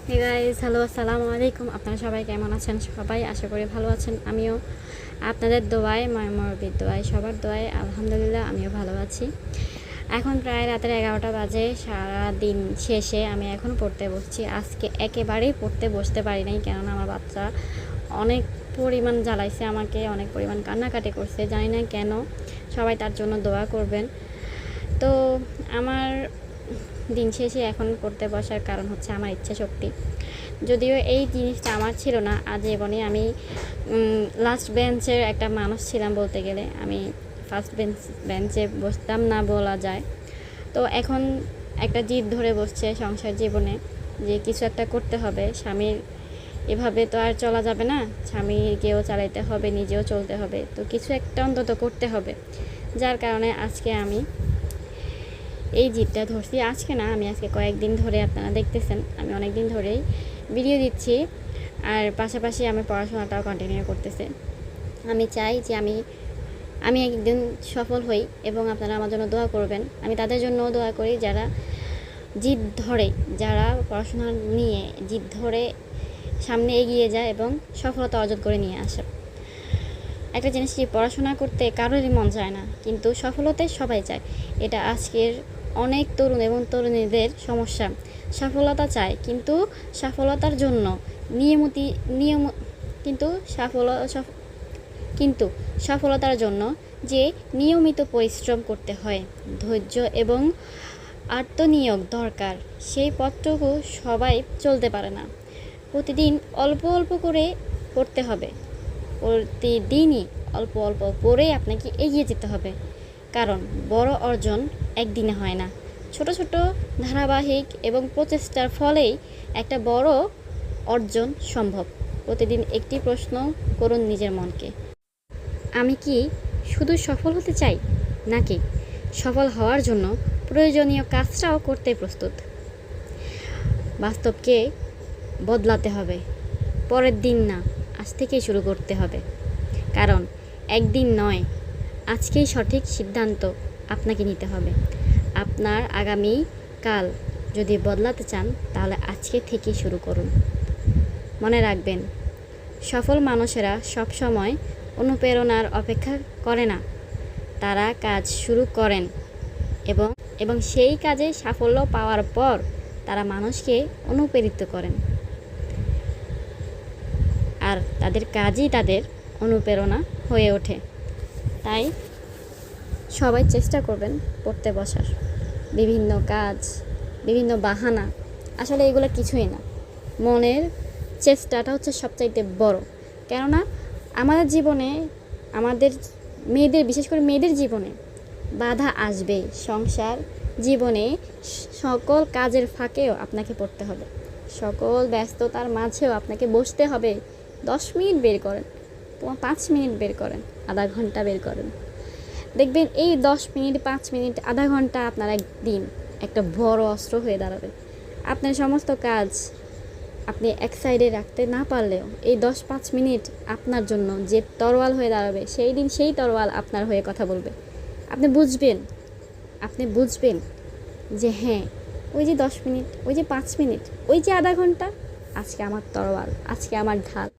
Hey guys, hello, আসসালামু আলাইকুম। আপনারা সবাই কেমন আছেন? সবাই আশা করি ভালো আছেন। আমিও আপনাদের দোয়ায়, মায়ের দোয়ায়, সবার দোয়ায় আলহামদুলিল্লাহ আমিও ভালো আছি। এখন প্রায় রাতের 11টা বাজে। সারা দিন শেষে আমি এখন পড়তে বসছি। আজকে একেবারেই পড়তে বসতে পারি নাই, কেননা আমার বাচ্চা অনেক পরিমাণ জ্বালাইছে আমাকে, অনেক পরিমাণ কান্নাকাটি করছে। জানি না কেন। সবাই তার জন্য দোয়া করবেন। তো আমার দিন শেষে এখন পড়তে বসার কারণ হচ্ছে আমার ইচ্ছা শক্তি। যদিও এই জিনিসটা আমার ছিল না আজীবনে। আমি লাস্ট বেঞ্চের একটা মানুষ ছিলাম বলতে গেলে। আমি ফার্স্ট বেঞ্চে বসতাম না বলা যায়। তো এখন একটা জিদ ধরে বসছে সংসার জীবনে, যে কিছু একটা করতে হবে। স্বামীর এভাবে তো আর চলা যাবে না, স্বামীকেও চালাইতে হবে, নিজেও চলতে হবে, তো কিছু একটা অন্তত করতে হবে। যার কারণে আজকে আমি এই জিদটা ধরছি। আজকে না, আমি আজকে কয়েকদিন ধরে, আপনারা দেখতেছেন আমি অনেক দিন ধরেই ভিডিও দিচ্ছি, আর পাশাপাশি আমি পড়াশোনাটাও কন্টিনিউ করতেছি। আমি চাই যে আমি একদিন সফল হই, এবং আপনারা আমার জন্য দোয়া করবেন। আমি তাদের জন্যও দোয়া করি যারা জিদ ধরে, যারা পড়াশোনা নিয়ে জিদ ধরে সামনে এগিয়ে যায় এবং সফলতা অর্জন করে নিয়ে আসে। একটা জিনিস কি, পড়াশোনা করতে কারোরই মন চায় না, কিন্তু সফলতায় সবাই চায়। এটা আজকের অনেক তরুণ এবং তরুণীদের সমস্যা। সফলতা চায়, কিন্তু সফলতার জন্য নিয়ম কিন্তু সফলতার জন্য যে নিয়মিত পরিশ্রম করতে হয়, ধৈর্য এবং আত্মনিয়োগ দরকার, সেই পথটুকু সবাই চলতে পারে না। প্রতিদিন অল্প অল্প করে পড়তে হবে, প্রতিদিনই অল্প অল্প পড়ে আপনাকে এগিয়ে যেতে হবে। কারণ বড় অর্জন একদিনে হয় না, ছোট ছোট ধারাবাহিক এবং প্রচেষ্টার ফলেই একটা বড় অর্জন সম্ভব। প্রতিদিন একটি প্রশ্ন করুন নিজের মনকে, আমি কি শুধু সফল হতে চাই, নাকি সফল হওয়ার জন্য প্রয়োজনীয় কাজটাও করতে প্রস্তুত? বাস্তবকে বদলাতে হবে, পরের দিন না, আজ থেকেই শুরু করতে হবে। কারণ একদিন নয়, আজকেই সঠিক সিদ্ধান্ত আপনাকে নিতে হবে। আপনার আগামী কাল যদি বদলাতে চান, তাহলে আজকে থেকেই শুরু করুন। মনে রাখবেন, সফল মানুষেরা সবসময় অনুপ্রেরণার অপেক্ষা করে না, তারা কাজ শুরু করেন এবং সেই কাজে সাফল্য পাওয়ার পর তারা মানুষকে অনুপ্রেরিত করেন, আর তাদের কাজই তাদের অনুপ্রেরণা হয়ে ওঠে। তাই সবাই চেষ্টা করবেন পড়তে বসার। বিভিন্ন কাজ, বিভিন্ন বাহানা, আসলে এগুলো কিছুই না। মনের চেষ্টাটা হচ্ছে সবচাইতে বড়। কেননা আমাদের জীবনে, আমাদের মেয়েদের, বিশেষ করে মেয়েদের জীবনে বাধা আসবে। সংসার জীবনে সকল কাজের ফাঁকেও আপনাকে পড়তে হবে, সকল ব্যস্ততার মাঝেও আপনাকে বসতে হবে। 10 মিনিট বের করেন, 5 মিনিট বের করেন, আধা ঘন্টা বের করেন, দেখবেন এই 10 মিনিট, 5 মিনিট, আধা ঘন্টা আপনার একদিন একটা বড় অস্ত্র হয়ে দাঁড়াবে। আপনার সমস্ত কাজ আপনি এক সাইডে রাখতে না পারলেও এই 10-5 মিনিট আপনার জন্য যে তরোয়াল হয়ে দাঁড়াবে, সেই দিন সেই তরোয়াল আপনার হয়ে কথা বলবে। আপনি বুঝবেন যে হ্যাঁ, ওই যে 10 মিনিট, ওই যে 5 মিনিট, ওই যে আধা ঘন্টা, আজকে আমার তরোয়াল, আজকে আমার ঢাল।